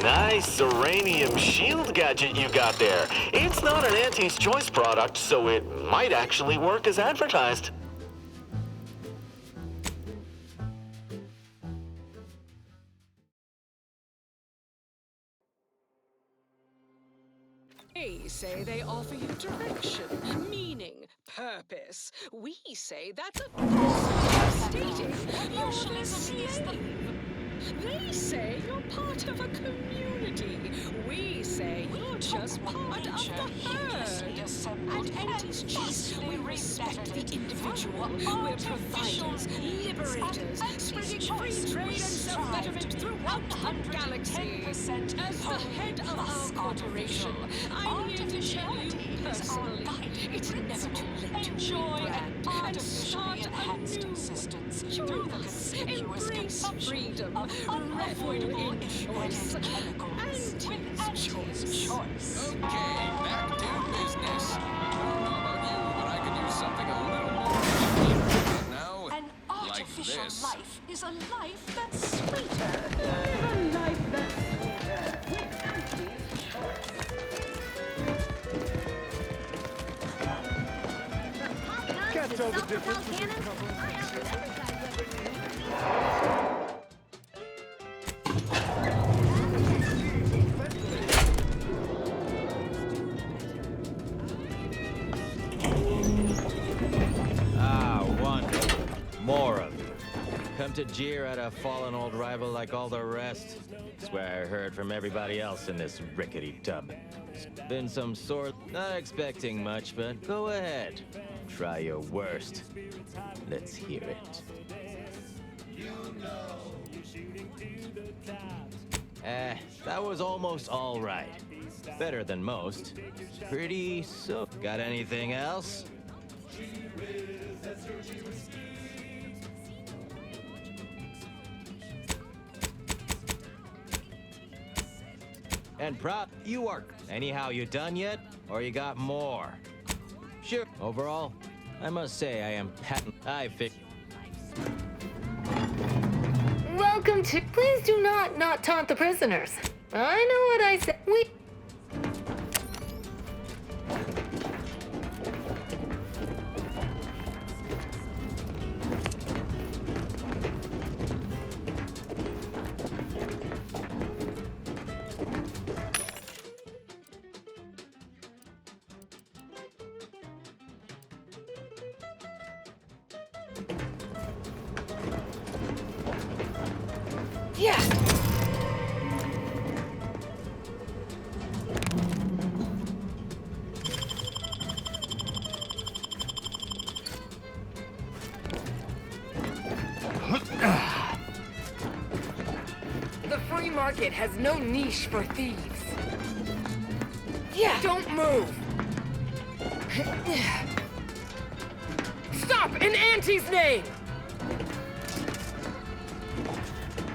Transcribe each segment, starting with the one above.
Nice uranium shield gadget you got there. It's not an Auntie's Choice product, so it might actually work as advertised. They say they offer you direction, meaning, purpose. We say that's a stating you should slave. They say you're part of a community. We say you're just part of the herd. At Auntie's Choice, we respect the individual. We're providers, liberators, spreading free trade and self-betterment throughout the galaxy. As the head of our corporation, I'm here to tell you personally, it's never too late to rebrand and start anew. Join us, embrace freedom, revel in choice, Auntie's Choice. Okay, back to business. I don't know about you, but I could use something a little more right now. An artificial like this. life is a life that's sweeter. Live a life that's sweeter with Auntie's Choice. Can't tell the difference between more of you. Come to jeer at a fallen old rival like all the rest. Swear I heard from everybody else in this rickety tub. Been some sort, not expecting much, but go ahead. Try your worst. Let's hear it. That was almost all right. Better than most. Pretty so. Got anything else? And prop, you are. Anyhow, you done yet? Or you got more? Sure. Overall, I must say I am patent. I fix. Welcome to. Please do not taunt the prisoners. I know what I said. We. Yeah. The free market has no niche for thieves. Yeah. Don't move. Stop in Auntie's name.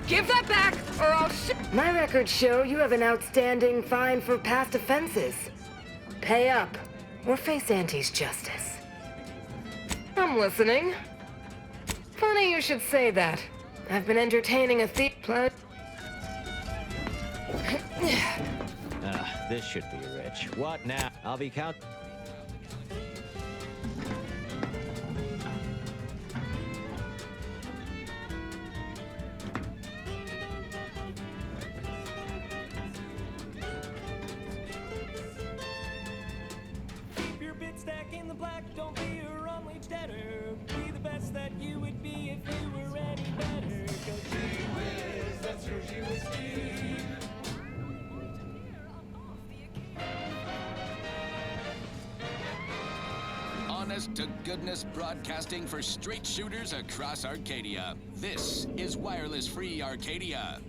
Give that back, or I'll My records show you have an outstanding fine for past offenses. Pay up, or face Auntie's justice. I'm listening. Funny you should say that. I've been entertaining a thief. This should be rich. What now? I'll be count. Honest to goodness broadcasting for straight shooters across Arcadia. This is Wireless Free Arcadia.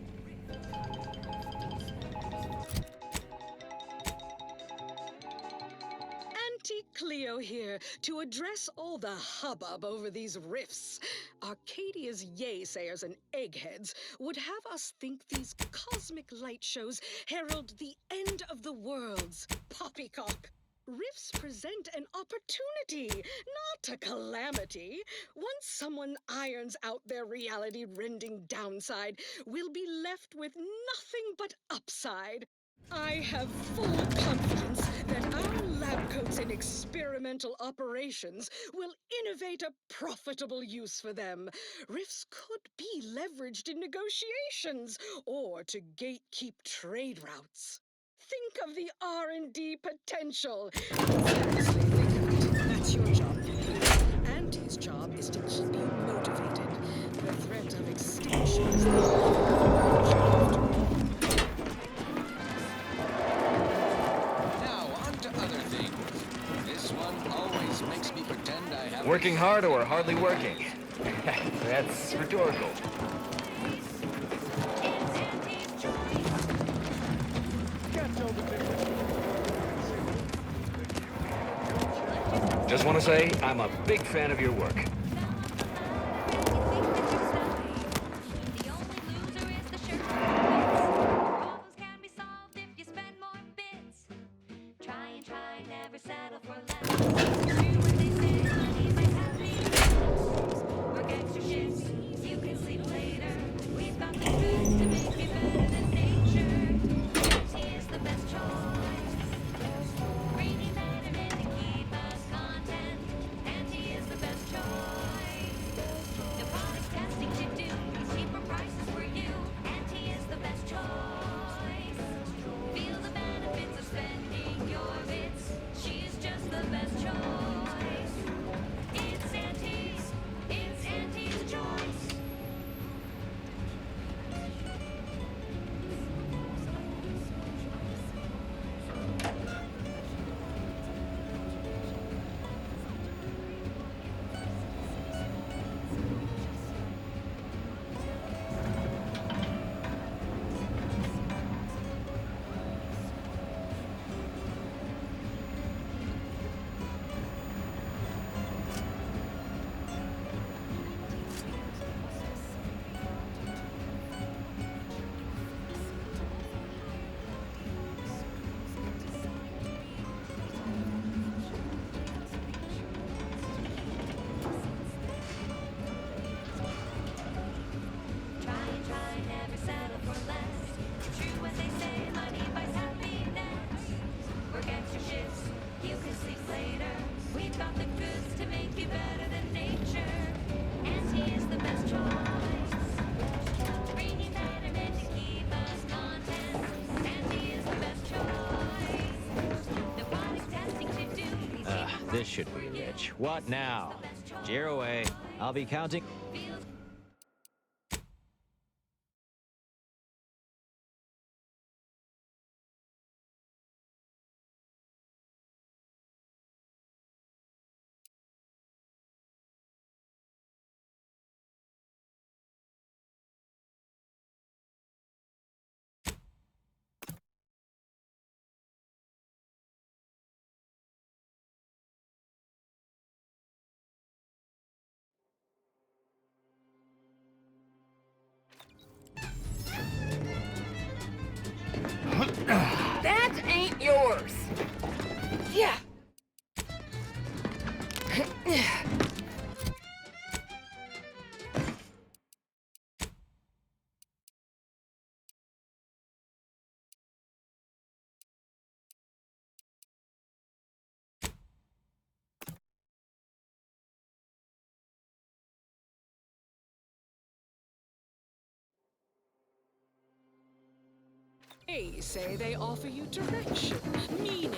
Auntie Cleo here to address all the hubbub over these rifts. Arcadia's yaysayers and eggheads would have us think these cosmic light shows herald the end of the worlds. Poppycock. Rifts present an opportunity, not a calamity. Once someone irons out their reality-rending downside, we'll be left with nothing but upside. I have full confidence that our lab coats in experimental operations will innovate a profitable use for them. Rifts could be leveraged in negotiations or to gatekeep trade routes. Think of the R&D potential. Seriously, think of it. That's your job. Auntie's job is to keep you motivated. The threat of extinction is the only Now, on to other things. This one always makes me pretend I have... Working hard or hardly working? That's rhetorical. Just want to say, I'm a big fan of your work. This should be rich. What now? Jeer away. I'll be counting. That ain't yours. Yeah. They say they offer you direction, meaning,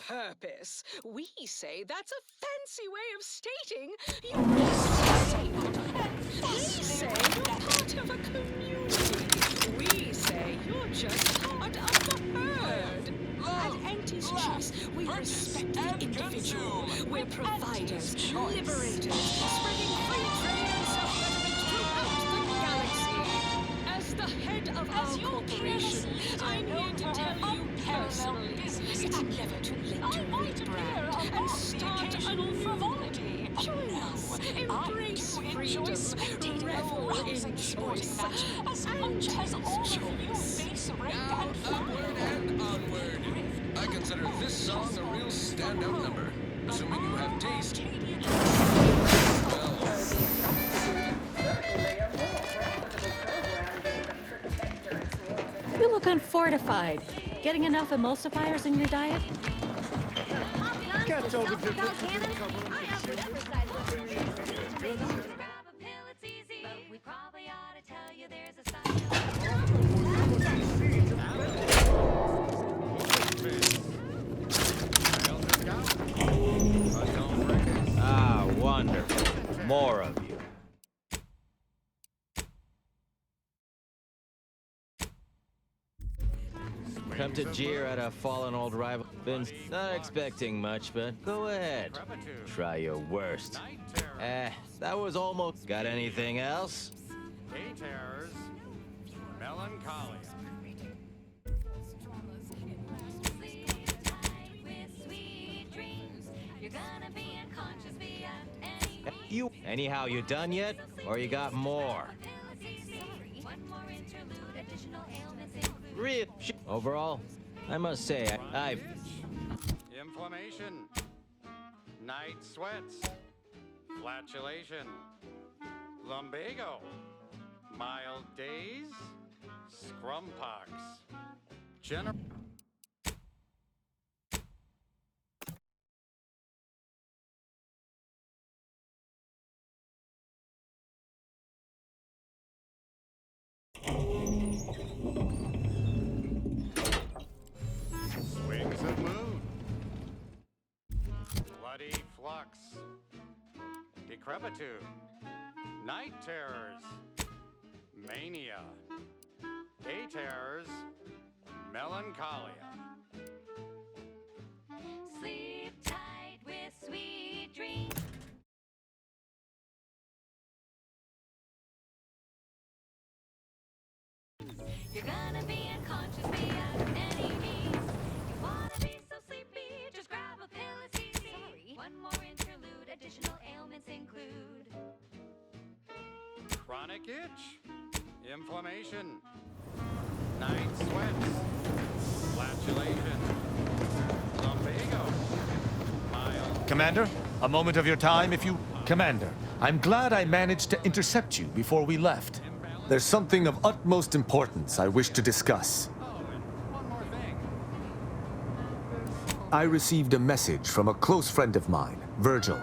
purpose. We say that's a fancy way of stating you're disabled. They say you're part of a community. We say you're just part of the herd. At Auntie's Choice, we respect the individual. We're providers, liberators, spreading free trade and self-betterment throughout the galaxy. As the head of our corporation, I'm here to tell you personally, it's never too late to rebrand and start a new join us, embrace freedom, revel in choice, Now, upward and onward. I can consider this song a real standout number. Assuming you have taste. You look unfortified. Getting enough emulsifiers in your diet? Can't tell the difference between Ah, wonderful. More of you. Come to jeer at a fallen old rival. Been not expecting much, but go ahead. Try your worst. That was almost... Got anything else? Haters, melancholia. You... Anyhow, you done yet? Or you got more? Real overall, I must say, I've... Inflammation, night sweats, flatulation, lumbago, mild days, scrumpox, swings of mood, bloody flux, decrepitude, night terrors, mania, day terrors, melancholia. Sleep tight with sweet dreams. You're gonna be unconscious beyond any means. You wanna be so sleepy, just grab a pill, it's easy. Sorry. One more interlude, additional ailments include Chronic itch, inflammation, night sweats, flatulation, lumbago, mild... Commander, a moment of your time if you... Commander, I'm glad I managed to intercept you before we left. There's something of utmost importance I wish to discuss. Oh, and one more thing. I received a message from a close friend of mine, Virgil.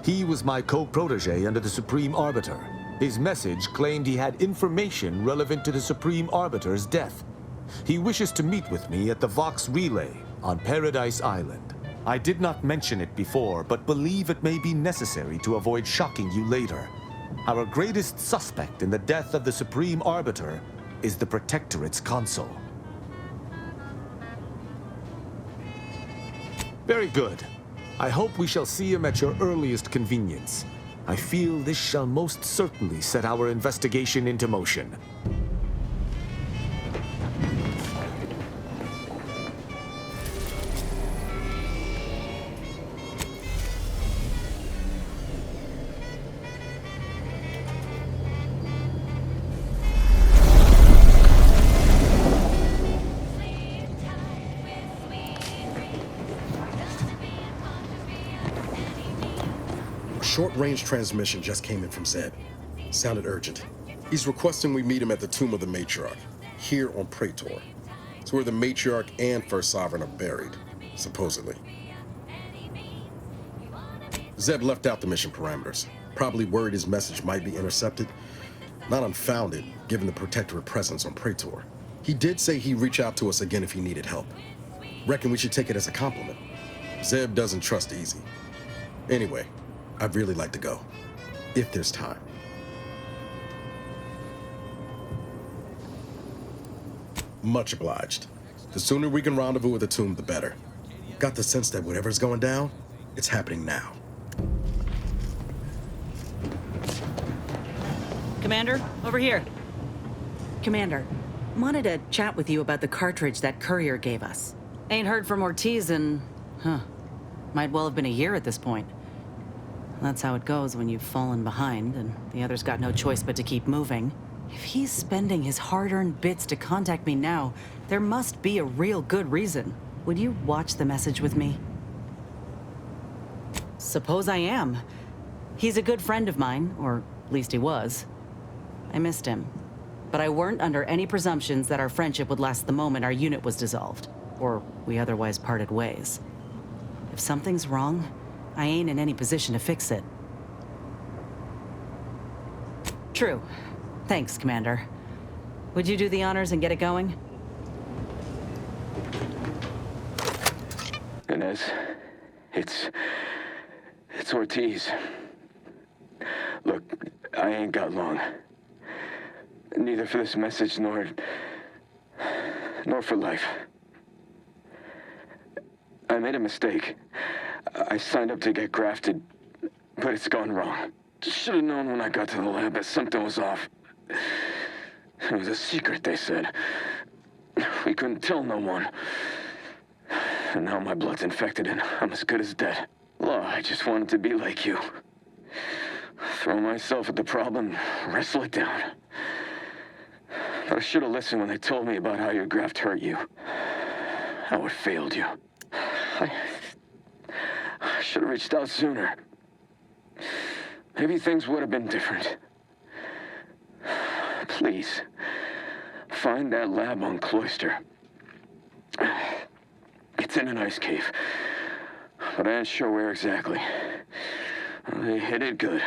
He was my co-protege under the Supreme Arbiter. His message claimed he had information relevant to the Supreme Arbiter's death. He wishes to meet with me at the Vox Relay on Paradise Island. I did not mention it before, but believe it may be necessary to avoid shocking you later. Our greatest suspect in the death of the Supreme Arbiter is the Protectorate's consul. Very good. I hope we shall see him at your earliest convenience. I feel this shall most certainly set our investigation into motion. Short-range transmission just came in from Zeb. Sounded urgent. He's requesting we meet him at the tomb of the Matriarch, here on Praetor. It's where the Matriarch and First Sovereign are buried, supposedly. Zeb left out the mission parameters, probably worried his message might be intercepted. Not unfounded, given the Protectorate presence on Praetor. He did say he'd reach out to us again if he needed help. Reckon we should take it as a compliment. Zeb doesn't trust easy. Anyway, I'd really like to go, if there's time. Much obliged. The sooner we can rendezvous at the tomb, the better. Got the sense that whatever's going down, it's happening now. Commander, over here. Commander, wanted to chat with you about the cartridge that courier gave us. Ain't heard from Ortiz in... might well have been a year at this point. That's how it goes when you've fallen behind, and the other's got no choice but to keep moving. If he's spending his hard-earned bits to contact me now, there must be a real good reason. would you watch the message with me? Suppose I am. He's a good friend of mine, or at least he was. I missed him. But I weren't under any presumptions that our friendship would last the moment our unit was dissolved, or we otherwise parted ways. If something's wrong, I ain't in any position to fix it. True. Thanks, Commander. Would you do the honors and get it going? Inez, it's Ortiz. Look, I ain't got long. Neither for this message nor for life. I made a mistake. I signed up to get grafted, but it's gone wrong. Should have known when I got to the lab that something was off. It was a secret, they said. We couldn't tell no one. And now my blood's infected and I'm as good as dead. Law, I just wanted to be like you. Throw myself at the problem, wrestle it down. But I should have listened when they told me about how your graft hurt you. How it failed you. I should have reached out sooner. Maybe things would have been different. Please, find that lab on Cloister. It's in an ice cave, but I ain't sure where exactly. They hit it good.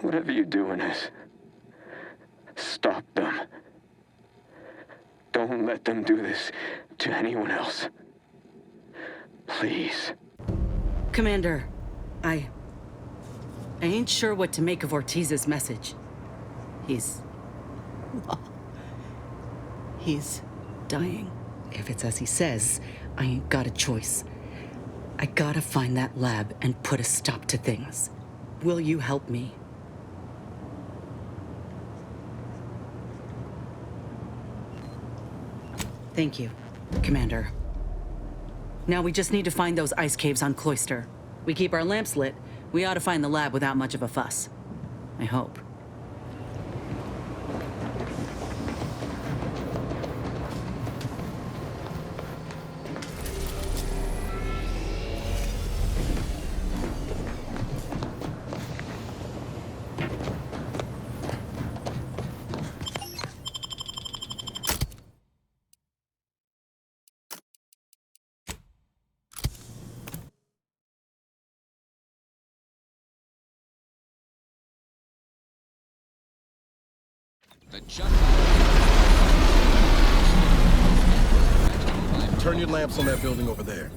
Whatever you're doing is, stop them. Don't let them do this to anyone else. Please. Commander, I ain't sure what to make of Ortiz's message. He's dying. If it's as he says, I ain't got a choice. I gotta find that lab and put a stop to things. Will you help me? Thank you, Commander. Now we just need to find those ice caves on Cloister. We keep our lamps lit, we ought to find the lab without much of a fuss. I hope. Turn your lamps on that building over there.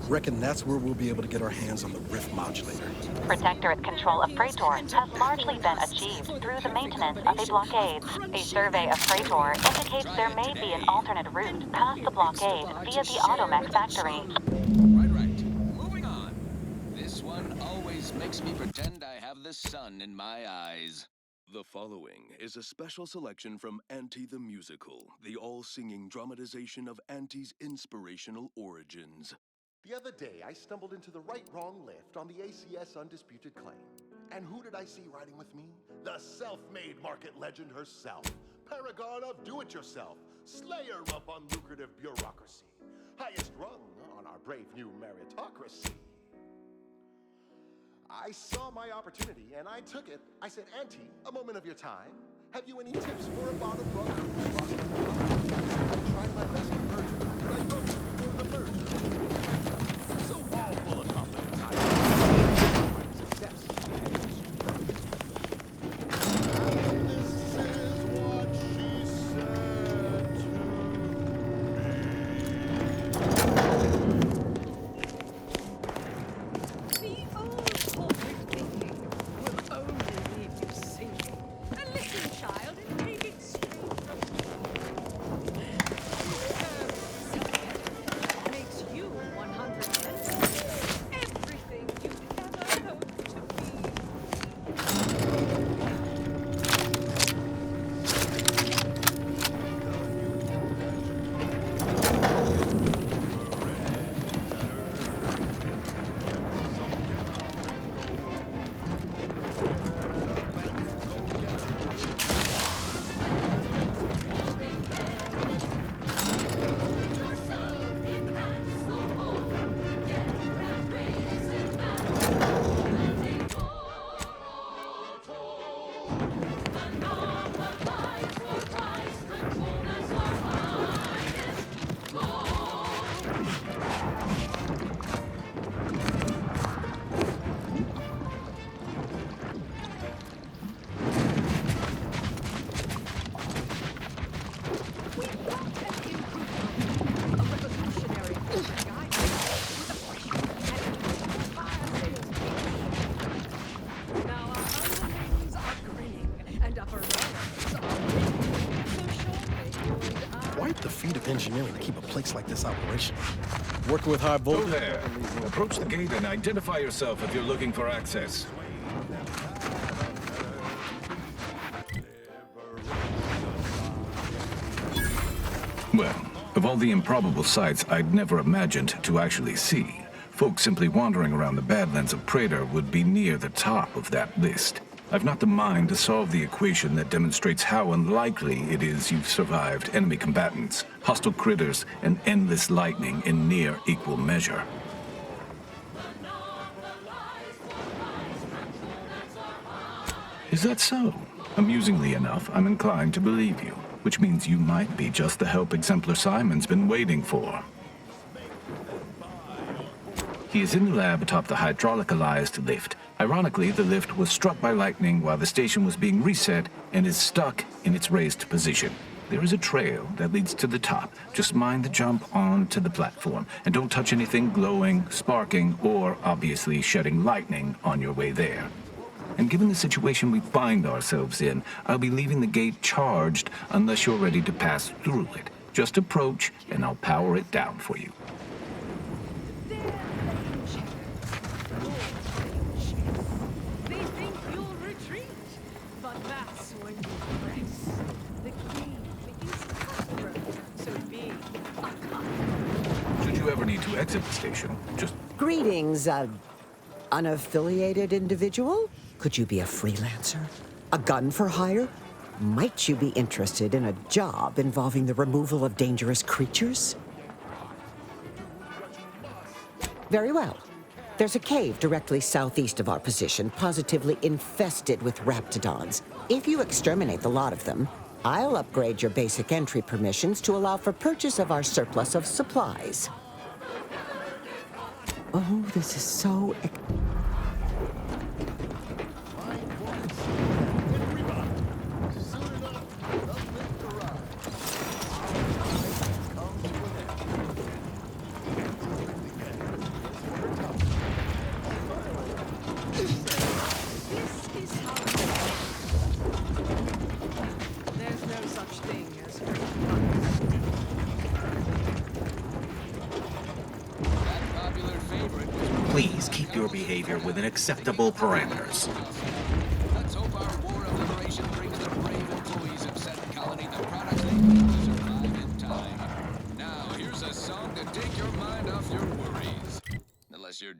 Reckon that's where we'll be able to get our hands on the rift modulator. Protectorate control of Praetor has largely been achieved through the maintenance of a blockade. A survey of Praetor indicates there may be an alternate route past the blockade via the Automech factory. Right. Moving on. This one always makes me pretend I have the sun in my eyes. The following is a special selection from Auntie the Musical, the all-singing dramatization of Auntie's inspirational origins. The other day, I stumbled into the right-wrong lift on the ACS Undisputed Claim. And who did I see riding with me? The self-made market legend herself. Paragon of do-it-yourself. Slayer of unlucrative bureaucracy. Highest rung on our brave new meritocracy. I saw my opportunity and I took it. I said, Auntie, a moment of your time. Have you any tips for a bottom rung? I tried my best to merge it, but I broke for the merger. So wall full of compliments, I find success. And this is what she said to Quite the feat of engineering to keep a place like this operational. Working with high voltage. Go there. Approach the gate and identify yourself if you're looking for access. Well, of all the improbable sights I'd never imagined to actually see, folks simply wandering around the Badlands of Praetor would be near the top of that list. I've not the mind to solve the equation that demonstrates how unlikely it is you've survived enemy combatants, hostile critters, and endless lightning in near equal measure. Is that so? Amusingly enough, I'm inclined to believe you, which means you might be just the help Exemplar Simon's been waiting for. He is in the lab atop the hydraulicalized lift. Ironically, the lift was struck by lightning while the station was being reset and is stuck in its raised position. There is a trail that leads to the top. Just mind the jump onto the platform, and don't touch anything glowing, sparking, or obviously shedding lightning on your way there. And given the situation we find ourselves in, I'll be leaving the gate charged unless you're ready to pass through it. Just approach, and I'll power it down for you. They think you'll retreat, but that's when you press. The game is cutthroat, so be a cutthroat. Should you ever need to exit the station, just... Greetings, unaffiliated individual? Could you be a freelancer? A gun for hire? Might you be interested in a job involving the removal of dangerous creatures? Very well. There's a cave directly southeast of our position, positively infested with raptidons. If you exterminate the lot of them, I'll upgrade your basic entry permissions to allow for purchase of our surplus of supplies. Oh, this is so... Please keep your behavior within acceptable parameters. Let's hope our war of liberation brings the brave employees of said colony the products they need to survive in time. Now, here's a song to take your mind off your worries. Unless you're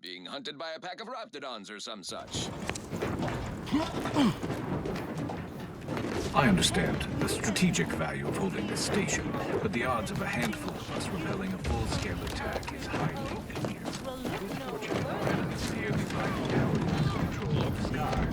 being hunted by a pack of raptidons or some such. I understand the strategic value of holding this station, but the odds of a handful of us repelling a full-scale attack is highly near. Unfortunately, enemies merely find cowardice control of the sky.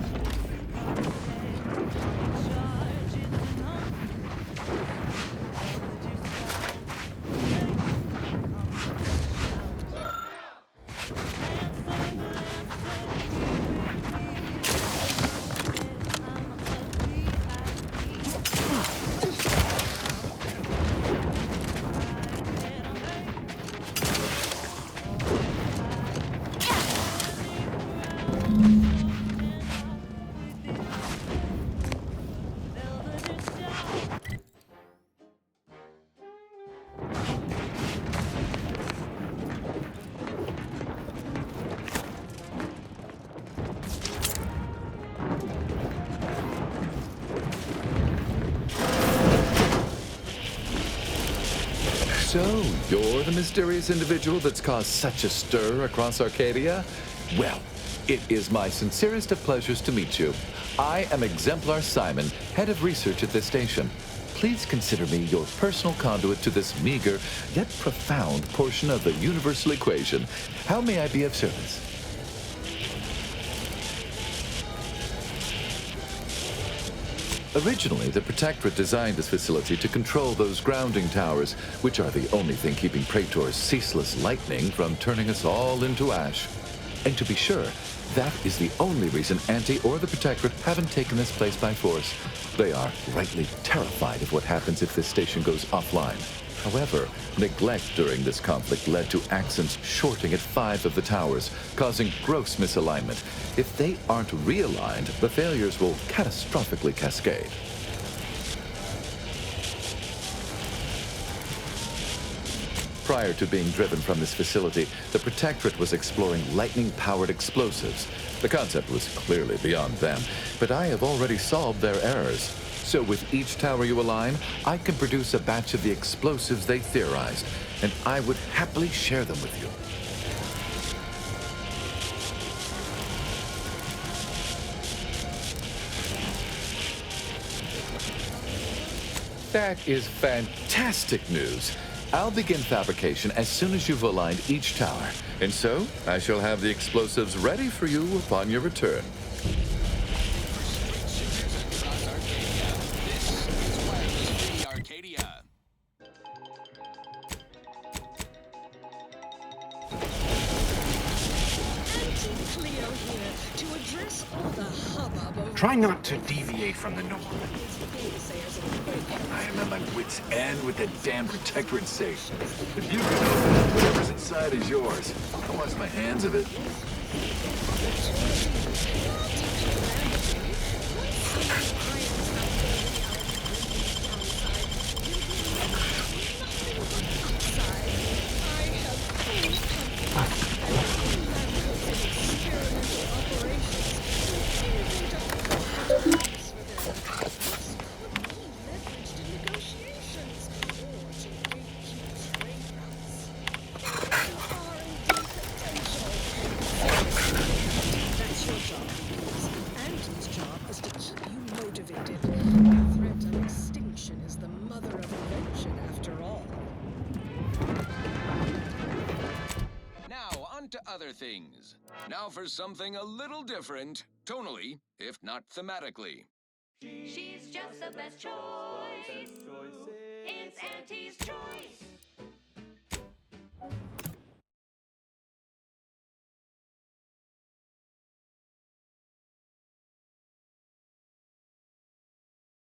So, you're the mysterious individual that's caused such a stir across Arcadia? Well, it is my sincerest of pleasures to meet you. I am Exemplar Simon, head of research at this station. Please consider me your personal conduit to this meager, yet profound portion of the universal equation. How may I be of service? Originally, the Protectorate designed this facility to control those grounding towers, which are the only thing keeping Praetor's ceaseless lightning from turning us all into ash. And to be sure, that is the only reason Anti or the Protectorate haven't taken this place by force. They are rightly terrified of what happens if this station goes offline. However, neglect during this conflict led to Accents shorting at 5 of the towers, causing gross misalignment. If they aren't realigned, the failures will catastrophically cascade. Prior to being driven from this facility, the Protectorate was exploring lightning-powered explosives. The concept was clearly beyond them, but I have already solved their errors. So with each tower you align, I can produce a batch of the explosives they theorized, and I would happily share them with you. That is fantastic news. I'll begin fabrication as soon as you've aligned each tower, and so I shall have the explosives ready for you upon your return. Try not to deviate from the norm. I am at my wit's end with that damn Protectorate safe. If you can open whatever's inside is yours. I'll wash my hands of it. Other things. Now for something a little different, tonally, if not thematically. She's just the best choice. It's Auntie's choice.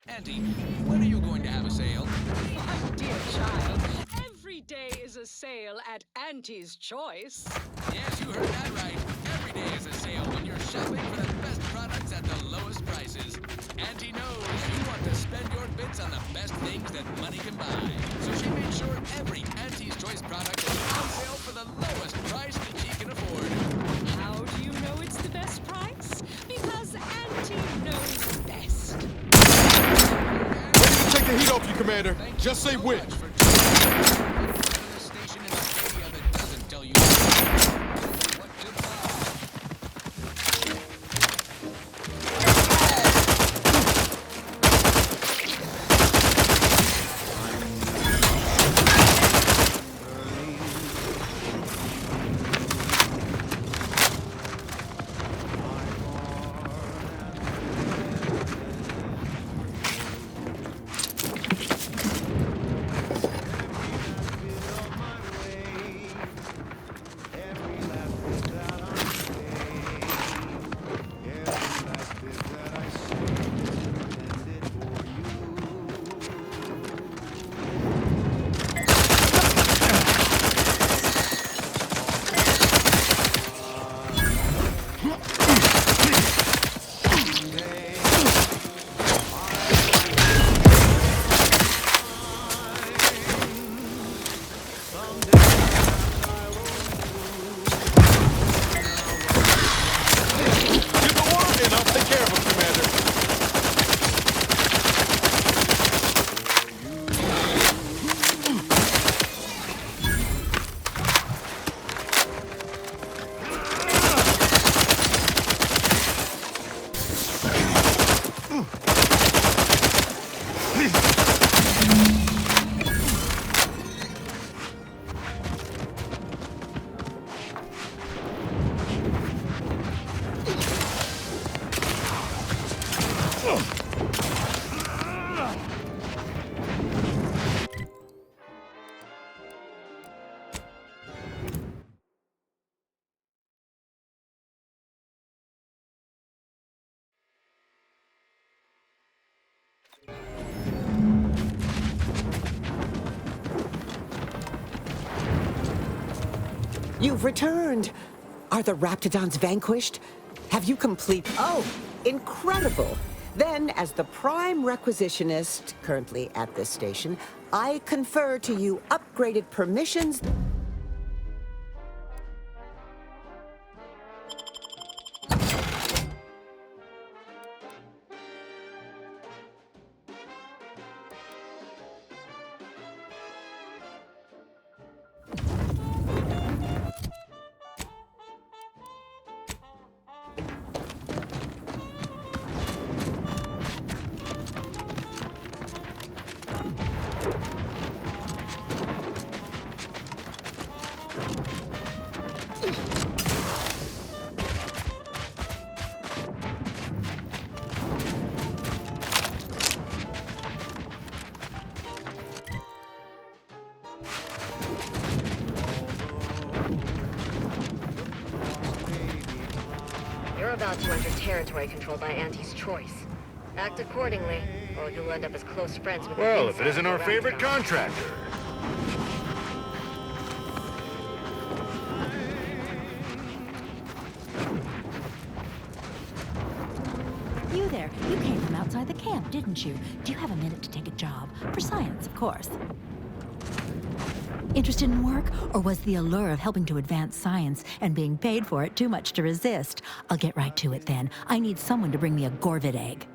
Auntie, when are you going to have a sale? My dear child, every day is a sale at Auntie's Choice. Yes, you heard that right. Every day is a sale when you're shopping for the best products at the lowest prices. Auntie knows you want to spend your bits on the best things that money can buy. So she made sure every Auntie's Choice product is on sale for the lowest price that she can afford. How do you know it's the best price? Because Auntie knows best. Ready to take the heat off you, Commander. Just say which. You've returned! Are the Raptidons vanquished? Have you complete... Oh, incredible! Then, as the prime requisitionist currently at this station, I confer to you upgraded permissions. You're about to enter territory controlled by Auntie's choice. Act accordingly, or you'll end up as close friends with Well, if it isn't our favorite contractor. You there, you came from outside the camp, didn't you? Do you have a minute to take a job? For science, of course. Interested in work, or was the allure of helping to advance science and being paid for it too much to resist? I'll get right to it then. I need someone to bring me a Gorvid egg.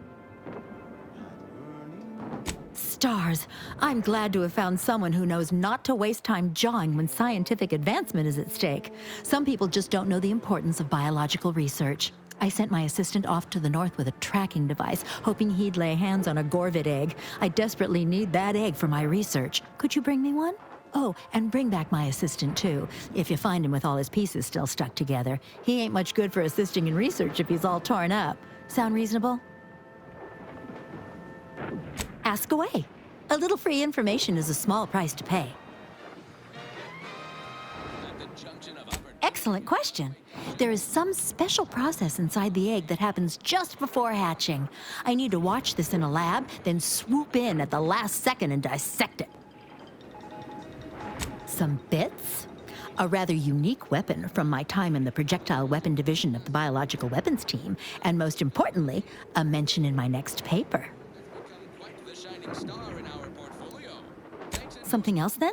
Stars! I'm glad to have found someone who knows not to waste time jawing when scientific advancement is at stake. Some people just don't know the importance of biological research. I sent my assistant off to the north with a tracking device, hoping he'd lay hands on a Gorvid egg. I desperately need that egg for my research. Could you bring me one? Oh, and bring back my assistant, too, if you find him with all his pieces still stuck together. He ain't much good for assisting in research if he's all torn up. Sound reasonable? Ask away. A little free information is a small price to pay. Excellent question. There is some special process inside the egg that happens just before hatching. I need to watch this in a lab, then swoop in at the last second and dissect it. Some bits? A rather unique weapon from my time in the projectile weapon division of the biological weapons team, and most importantly, a mention in my next paper. Something else then?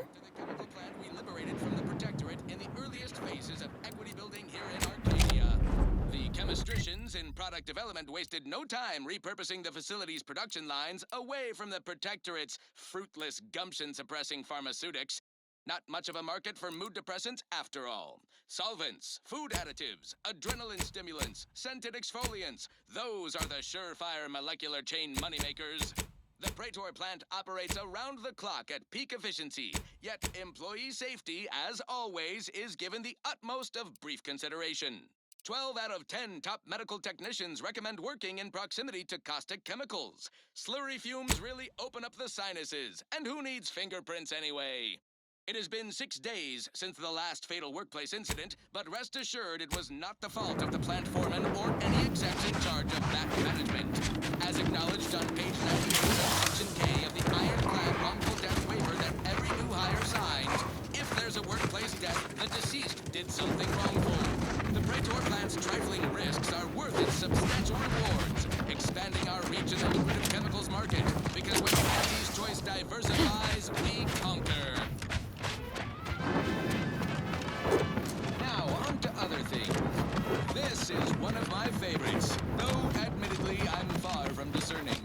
Chemisticians in product development wasted no time repurposing the facility's production lines away from the Protectorate's fruitless gumption-suppressing pharmaceutics. Not much of a market for mood depressants after all. Solvents, food additives, adrenaline stimulants, scented exfoliants. Those are the surefire molecular chain moneymakers. The Praetor plant operates around the clock at peak efficiency, yet employee safety, as always, is given the utmost of brief consideration. 12 out of 10 top medical technicians recommend working in proximity to caustic chemicals. Slurry fumes really open up the sinuses, and who needs fingerprints anyway? It has been 6 days since the last fatal workplace incident, but rest assured it was not the fault of the plant foreman or any execs in charge of back management. As acknowledged on page 92 of Section K of the ironclad wrongful death waiver that every new hire signs, if there's a workplace death, the deceased did something wrongful. The Praetor plant's trifling risks are worth its substantial rewards, expanding our reach in the lucrative chemicals market, because when Auntie's choice diversifies, we conquer. Now, on to other things. This is one of my favorites, though admittedly I'm far from discerning.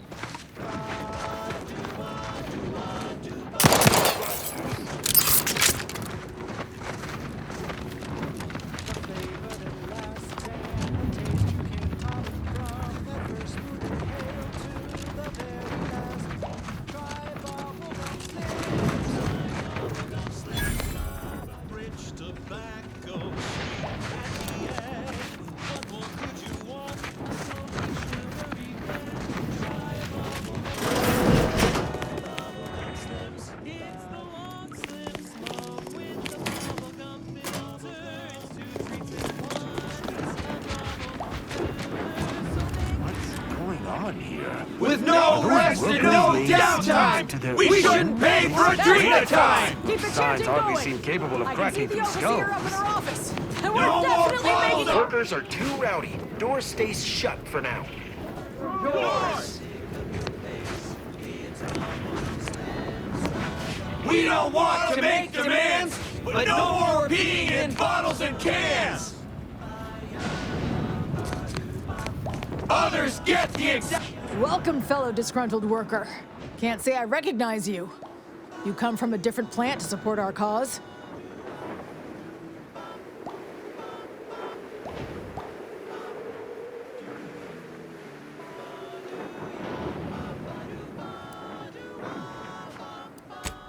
With no rest and no downtime, we shouldn't pay for a drink at a time! Signs hardly seem capable of cracking these skulls. No more problems! Workers are too rowdy. Door stays shut for now. yours! We don't want to make demands, but no more peeing in bottles and cans! Others get the exact... Welcome, fellow disgruntled worker. Can't say I recognize you. You come from a different plant to support our cause?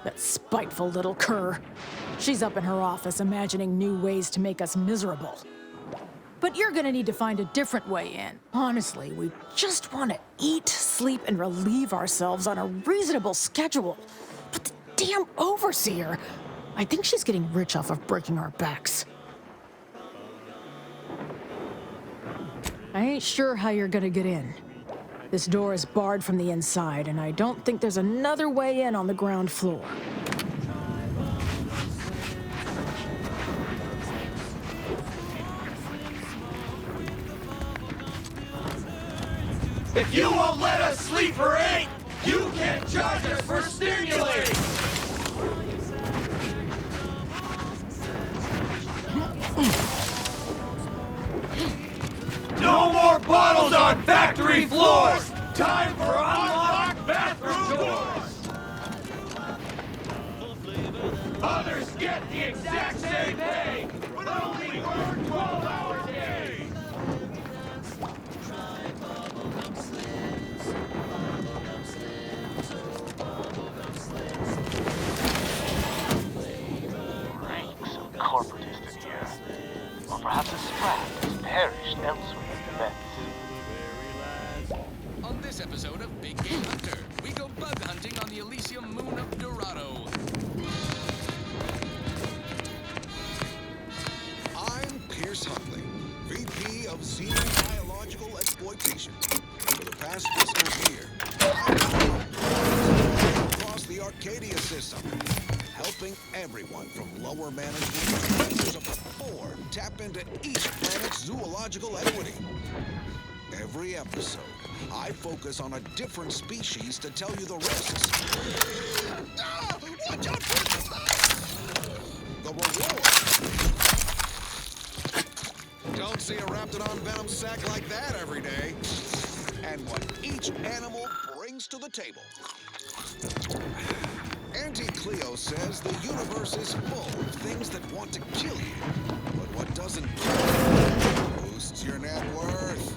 That spiteful little cur. She's up in her office imagining new ways to make us miserable. But you're gonna need to find a different way in. Honestly, we just want to eat, sleep, and relieve ourselves on a reasonable schedule. But the damn overseer, I think she's getting rich off of breaking our backs. I ain't sure how you're gonna get in. This door is barred from the inside, and I don't think there's another way in on the ground floor. If you won't let us sleep for 8, you can't charge us for stimulating! No more bottles on factory floors! Time for unlocked bathroom doors! Others get the exact same pay, but only work 12-hour days! Reeks of corporatist in here. Or perhaps a sprat has perished elsewhere in the vents. On this episode of Big Game Hunter, we go bug hunting on the Elysium moon of Dorado. I'm Pierce Huntley, VP of Xenobiological Exploitation. For the past fiscal year, I've across the Arcadia system, helping everyone from lower management to members of the board tap into each planet's zoological equity. Every episode, I focus on a different species to tell you the risks. Ah, watch out for the reward. Don't see a Raptidon venom sack like that every day. And what each animal brings to the table. Auntie Cleo says the universe is full of things that want to kill you. But what doesn't kill you boosts your net worth.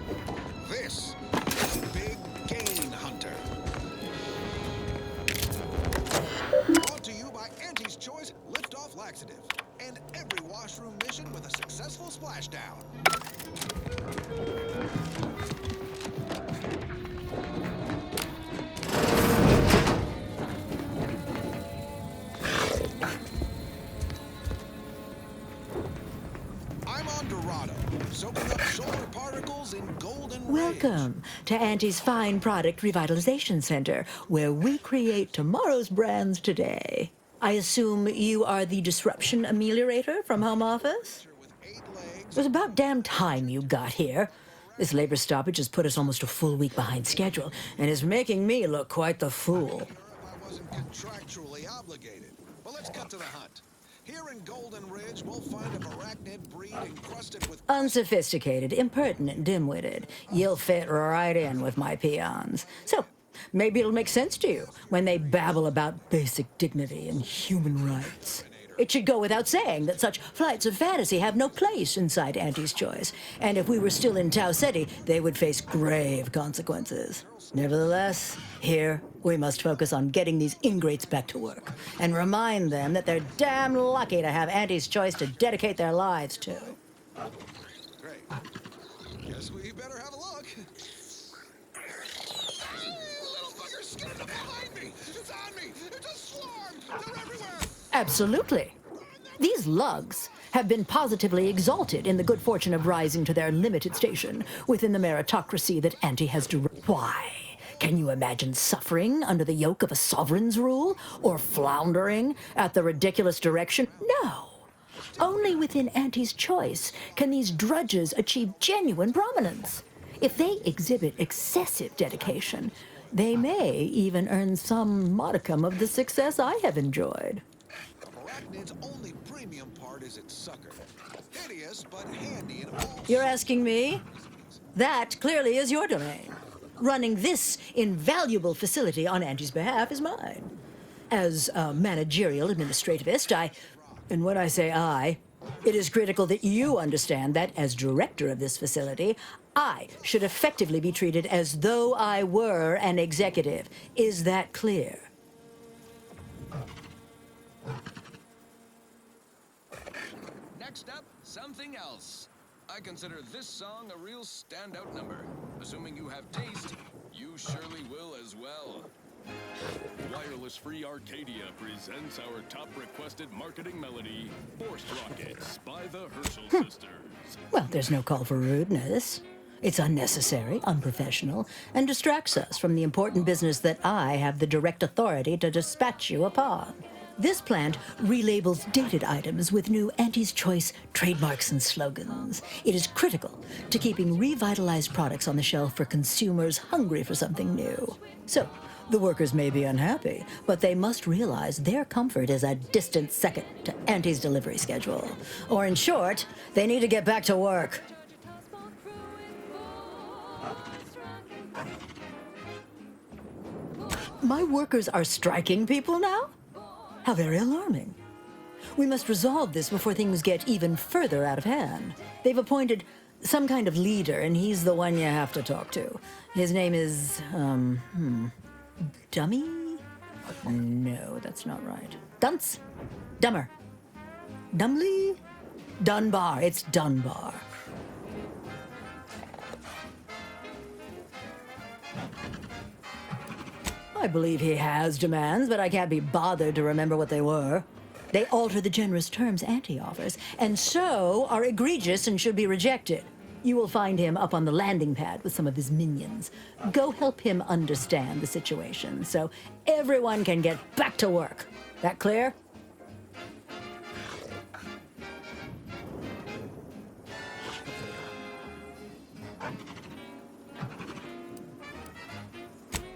This is Big Game Hunter. Brought to you by Auntie's Choice Lift-Off Laxative. And every washroom mission with a successful splashdown. I'm on Dorado, soaking up solar particles in golden rays. Welcome to Auntie's Fine Product Revitalization Center, where we create tomorrow's brands today. I assume you are the disruption ameliorator from home office? It was about damn time you got here. This labor stoppage has put us almost a full week behind schedule and is making me look quite the fool. I wasn't contractually obligated. But let's cut to the hunt. Here in Golden Ridge, we'll find a arachnid breed encrusted with... Unsophisticated, impertinent, dim-witted. You'll fit right in with my peons. So, maybe it'll make sense to you when they babble about basic dignity and human rights. It should go without saying that such flights of fantasy have no place inside Auntie's Choice. And if we were still in Tau City, they would face grave consequences. Nevertheless, here we must focus on getting these ingrates back to work and remind them that they're damn lucky to have Auntie's Choice to dedicate their lives to. Great. Guess we better have a look. Little fuckers getting up behind me! It's on me! It's a swarm! They're everywhere! Absolutely. These lugs have been positively exalted in the good fortune of rising to their limited station within the meritocracy that Auntie has Why? Can you imagine suffering under the yoke of a sovereign's rule? Or floundering at the ridiculous direction? No. Only within Auntie's Choice can these drudges achieve genuine prominence. If they exhibit excessive dedication, they may even earn some modicum of the success I have enjoyed. Arachnid's only premium part is its sucker. Hideous, but handy in all. You're asking me? That clearly is your domain. Running this invaluable facility on Auntie's behalf is mine. As a managerial administrativist, and when I say I, it is critical that you understand that as director of this facility, I should effectively be treated as though I were an executive. Is that clear? Next up, something else. I consider this song a real standout number. Assuming you have taste, you surely will as well. Wireless Free Arcadia presents our top requested marketing melody, Forced Rockets by the Herschel Sisters. Well, there's no call for rudeness. It's unnecessary, unprofessional, and distracts us from the important business that I have the direct authority to dispatch you upon. This plant relabels dated items with new Auntie's Choice trademarks and slogans. It is critical to keeping revitalized products on the shelf for consumers hungry for something new. So, the workers may be unhappy, but they must realize their comfort is a distant second to Auntie's delivery schedule. Or in short, they need to get back to work. My workers are striking people now? How very alarming. We must resolve this before things get even further out of hand. They've appointed some kind of leader, and he's the one you have to talk to. His name is, Dummy? No, that's not right. Dunce? Dummer. Dumley? Dunbar. It's Dunbar. I believe he has demands, but I can't be bothered to remember what they were. They alter the generous terms Auntie offers, and so are egregious and should be rejected. You will find him up on the landing pad with some of his minions. Go help him understand the situation so everyone can get back to work. That clear?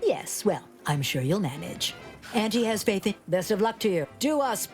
Yes, well, I'm sure you'll manage. Auntie has faith in... Best of luck to you. Do us...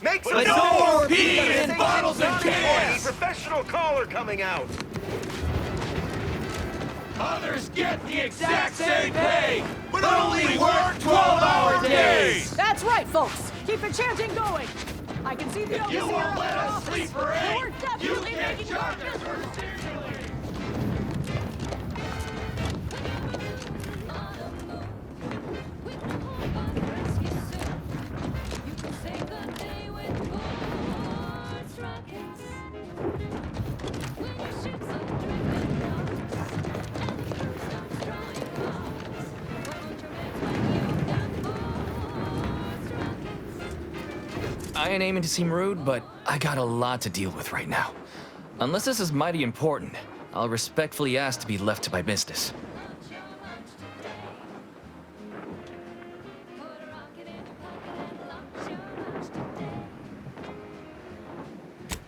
Make some no more pee in bottles and cans! Professional caller coming out! Others get the exact same pay, but only work 12-hour days! That's right, folks. Keep the chanting going. I can see the If you won't let us sleep for 8, you can't charge us for stimulating! I ain't aiming to seem rude, but I got a lot to deal with right now. Unless this is mighty important, I'll respectfully ask to be left to my business.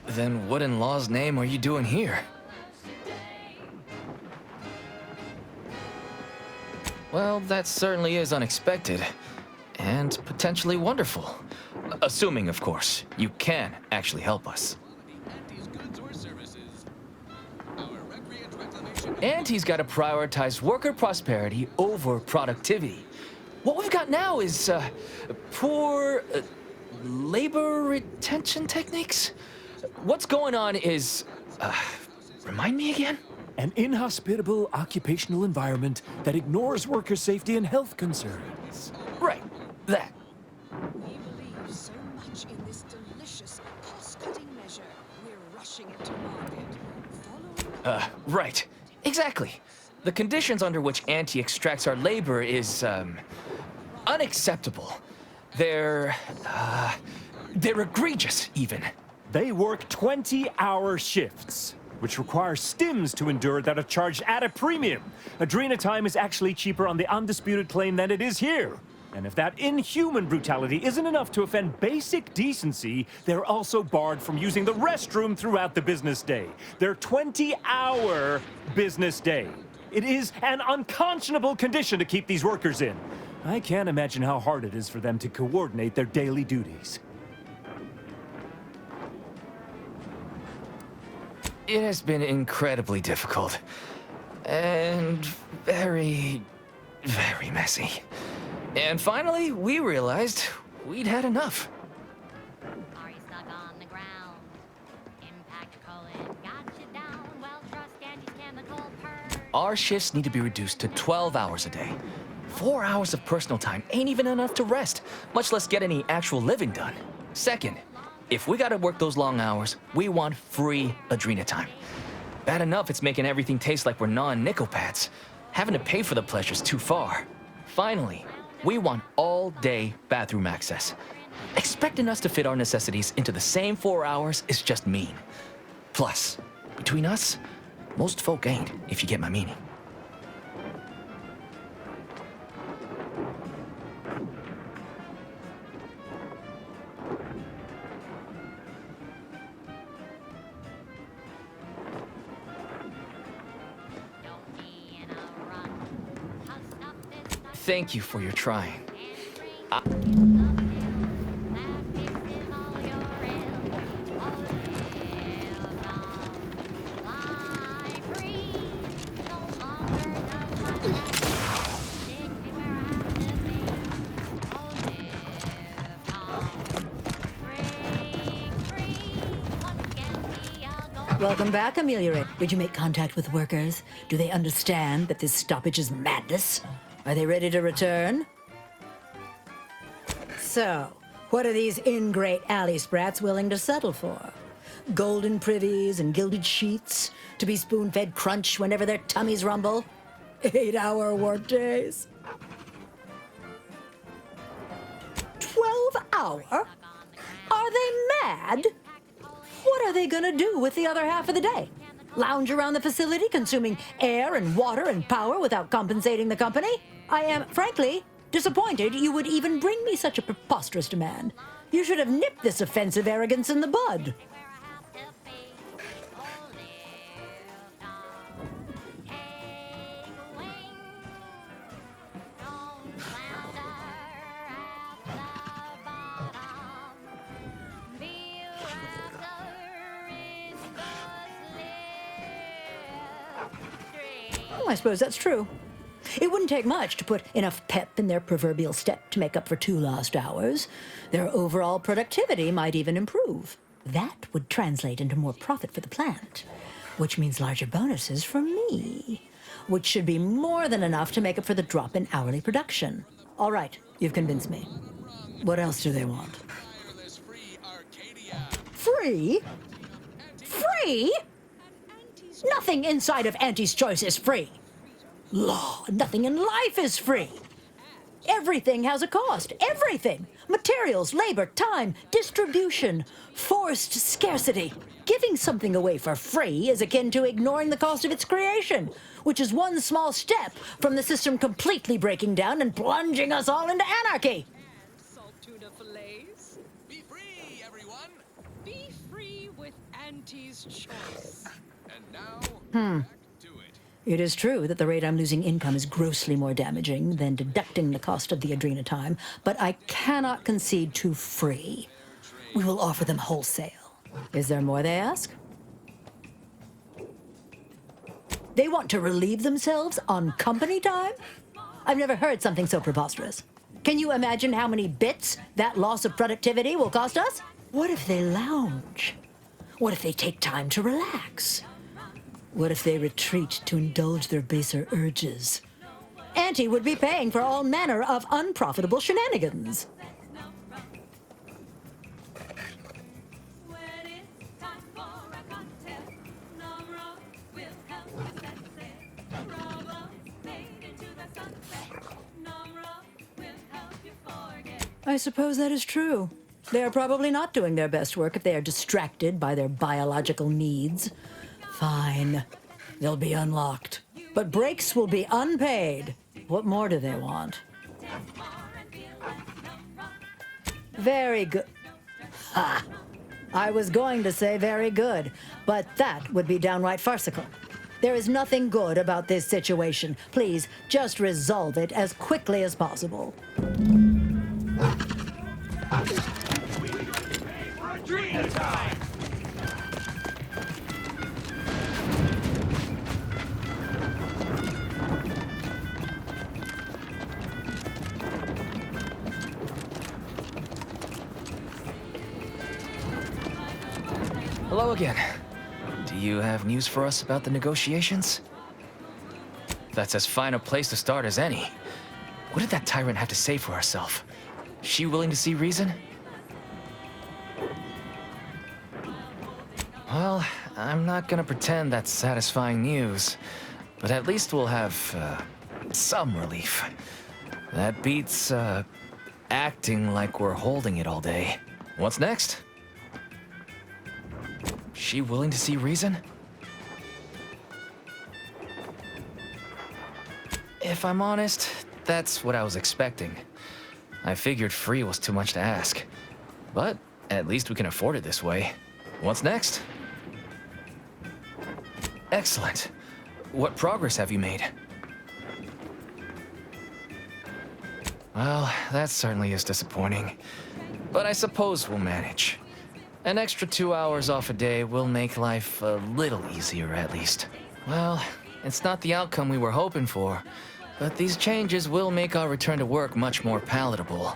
Then what in law's name are you doing here? Well, that certainly is unexpected. And potentially wonderful. Assuming, of course, you can actually help us. Auntie's got to prioritize worker prosperity over productivity. What we've got now is poor labor retention techniques. What's going on is, remind me again? An inhospitable occupational environment that ignores worker safety and health concerns. Right, that. We believe so much in this delicious cost-cutting measure, we're rushing it to market. Right. Exactly. The conditions under which Auntie extracts our labor is, unacceptable. They're egregious, even. They work 20-hour shifts, which require stims to endure that are charged at a premium. Adrena time is actually cheaper on the undisputed claim than it is here. And if that inhuman brutality isn't enough to offend basic decency, they're also barred from using the restroom throughout the business day. Their 20-hour business day. It is an unconscionable condition to keep these workers in. I can't imagine how hard it is for them to coordinate their daily duties. It has been incredibly difficult. And very, very messy. And finally, we realized we'd had enough. Are you stuck on the ground? Impact colon got you down. Well, trust Andy's chemical purge. Our shifts need to be reduced to 12 hours a day. 4 hours of personal time ain't even enough to rest, much less get any actual living done. Second, if we gotta work those long hours, we want free Adrena time. Bad enough it's making everything taste like we're gnawing nickel pads. Having to pay for the pleasure's too far. Finally, we want all-day bathroom access. Expecting us to fit our necessities into the same 4 hours is just mean. Plus, between us, most folk ain't, if you get my meaning. Thank you for your trying. Welcome back, Amelia. Did you make contact with workers? Do they understand that this stoppage is madness? Are they ready to return? So, what are these ingrate alley sprats willing to settle for? Golden privies and gilded sheets? To be spoon-fed crunch whenever their tummies rumble? 8-hour work days? 12 hour? Are they mad? What are they gonna do with the other half of the day? Lounge around the facility, consuming air and water and power without compensating the company? I am, frankly, disappointed you would even bring me such a preposterous demand. You should have nipped this offensive arrogance in the bud. I suppose that's true. It wouldn't take much to put enough pep in their proverbial step to make up for 2 lost hours. Their overall productivity might even improve. That would translate into more profit for the plant, which means larger bonuses for me, which should be more than enough to make up for the drop in hourly production. All right, you've convinced me. What else do they want? Free? Free? Nothing inside of Auntie's Choice is free. Law, nothing in life is free. Everything has a cost. Everything. Materials, labor, time, distribution, forced scarcity. Giving something away for free is akin to ignoring the cost of its creation, which is one small step from the system completely breaking down and plunging us all into anarchy. Salt tuna fillets. Be free, everyone. Be free with Auntie's Choice. And now, It is true that the rate I'm losing income is grossly more damaging than deducting the cost of the Adrena time, but I cannot concede to free. We will offer them wholesale. Is there more they ask? They want to relieve themselves on company time? I've never heard something so preposterous. Can you imagine how many bits that loss of productivity will cost us? What if they lounge? What if they take time to relax? What if they retreat to indulge their baser urges? Auntie would be paying for all manner of unprofitable shenanigans. I suppose that is true. They are probably not doing their best work if they are distracted by their biological needs. Fine. They'll be unlocked. But breaks will be unpaid. What more do they want? Very good. Ha! I was going to say very good, but that would be downright farcical. There is nothing good about this situation. Please, just resolve it as quickly as possible. Dream time! Hello again. Do you have news for us about the negotiations? That's as fine a place to start as any. What did that tyrant have to say for herself? Is she willing to see reason? Well, I'm not gonna pretend that's satisfying news, but at least we'll have, some relief. That beats, acting like we're holding it all day. What's next? She willing to see reason? If I'm honest, that's what I was expecting. I figured free was too much to ask. But at least we can afford it this way. What's next? Excellent. What progress have you made? Well, that certainly is disappointing. But I suppose we'll manage. An extra 2 hours off a day will make life a little easier, at least. Well, it's not the outcome we were hoping for, but these changes will make our return to work much more palatable.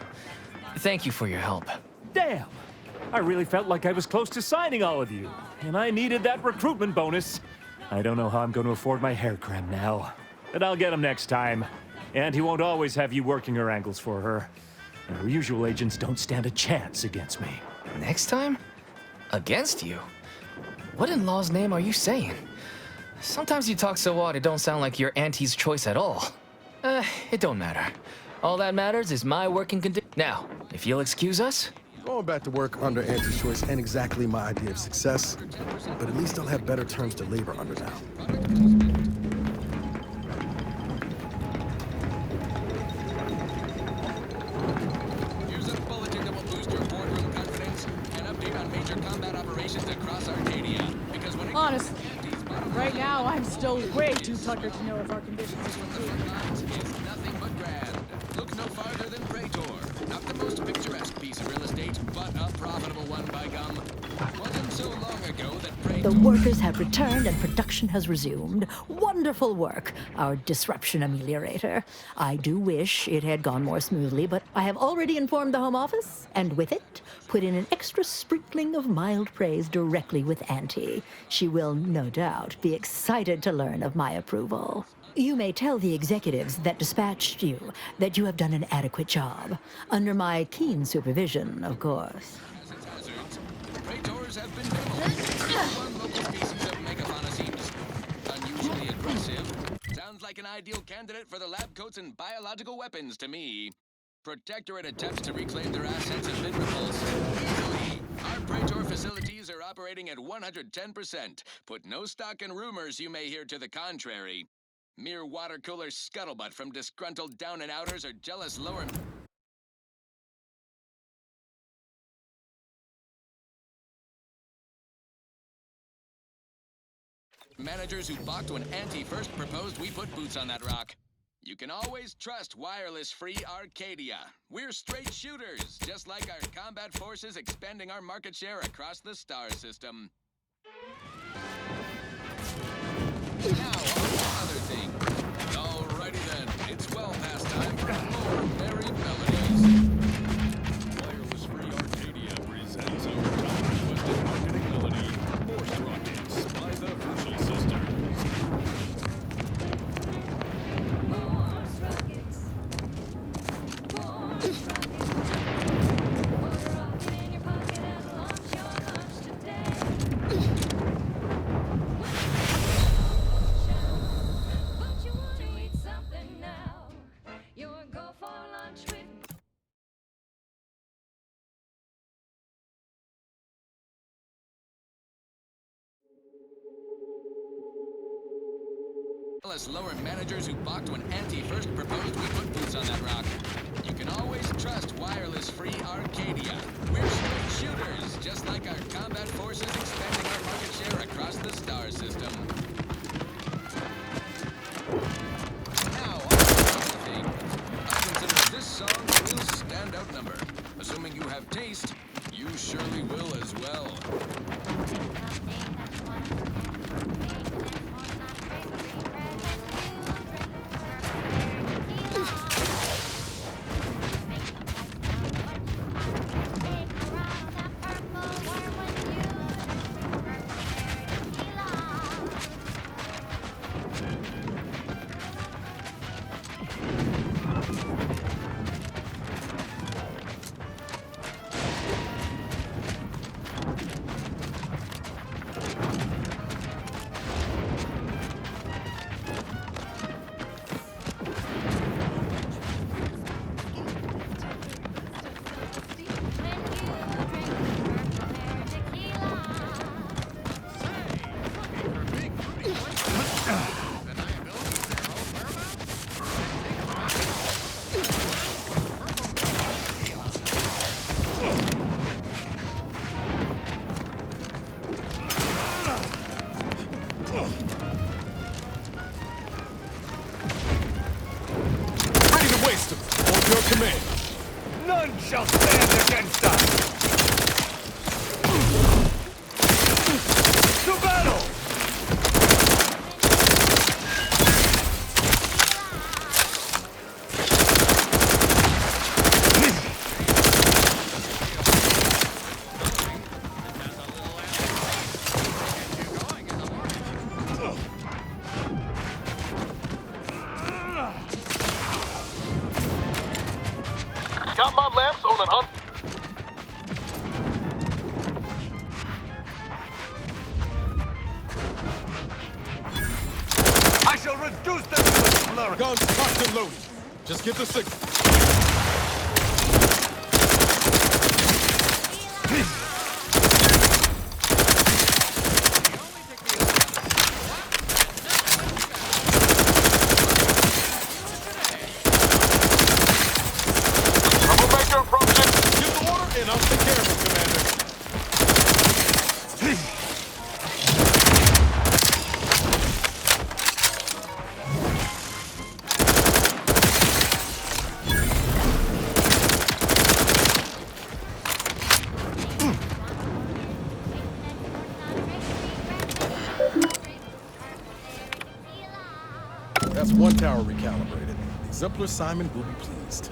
Thank you for your help. Damn! I really felt like I was close to signing all of you, and I needed that recruitment bonus. I don't know how I'm going to afford my hair cream now, but I'll get him next time. And he won't always have you working her angles for her. And her usual agents don't stand a chance against me. Next time? Against you? What in law's name are you saying? Sometimes you talk so odd it don't sound like you're Auntie's choice at all. It don't matter. All that matters is my working condition. Now, if you'll excuse us. Going back to work under Auntie's choice ain't exactly my idea of success, but at least I'll have better terms to labor under now. Here's a bulletin that will boost your boardroom confidence and update on major combat operations across Arcadia. Because when it Honestly, right now I'm still way too tuckered to know if our conditions are improving. It's nothing but grand. Look no farther than Praetor. Not the most picturesque piece of real estate, but a profitable one by gum. Wasn't so long ago that Praetor... The workers have returned and production has resumed. Wonderful work, our disruption ameliorator. I do wish it had gone more smoothly, but I have already informed the Home Office, and with it, put in an extra sprinkling of mild praise directly with Auntie. She will, no doubt, be excited to learn of my approval. You may tell the executives that dispatched you that you have done an adequate job. Under my keen supervision, of course. Praetors have been demolished. One local species of megafauna seems unusually aggressive. Sounds like an ideal candidate for the lab coats and biological weapons to me. Protectorate attempts to reclaim their assets have been repulsed. Easily. Our Praetor facilities are operating at 110%. Put no stock in rumors you may hear to the contrary. Mere water cooler scuttlebutt from disgruntled down-and-outers or jealous lower... managers who balked when Auntie first proposed we put boots on that rock. You can always trust wireless-free Arcadia. We're straight shooters, just like our combat forces expanding our market share across the star system. Now, on to other things. Alrighty then, it's well past time for more merry melodies. Wireless-free Arcadia presents our top-requested marketing melody, Force Rockets by the Herschel Sisters. jealous lower managers who balked when Auntie first proposed we put boots on that rock. You can always trust wireless-free Arcadia. We're straight shooters, just like our combat forces expanding our market share across the star system. Now, on to the thing. I consider this song a real standout number. Assuming you have taste, you surely will as well. None shall stand against us! To battle! Got my lamps on an I shall reduce them to a slur! Guns cocked and loaded. Just get the signal. Troublemaker approaching! Give the order and I'll take care of it, Commander. That's one tower recalibrated. Exemplar Simon will be pleased.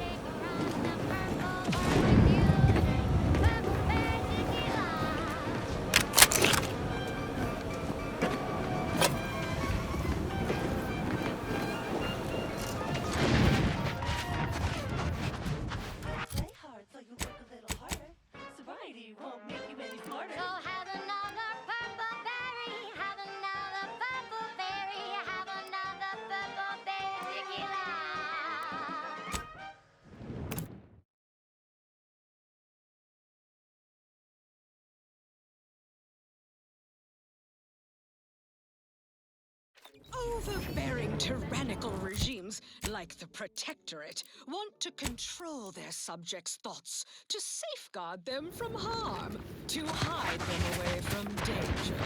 Overbearing tyrannical regimes like the Protectorate want to control their subjects' thoughts, to safeguard them from harm, to hide them away from danger.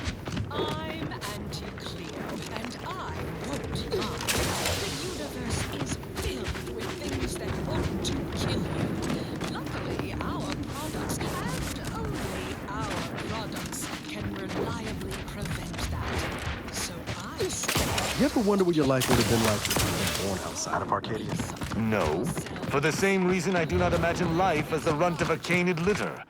I'm anti-Cleo, and I won't lie. The universe is filled with things that want to kill you. Luckily, our products, and only our products, can reliably prevent that. So I say... You ever wonder what your life would have been like if you were born outside of Arcadia? No. For the same reason I do not imagine life as the runt of a canid litter.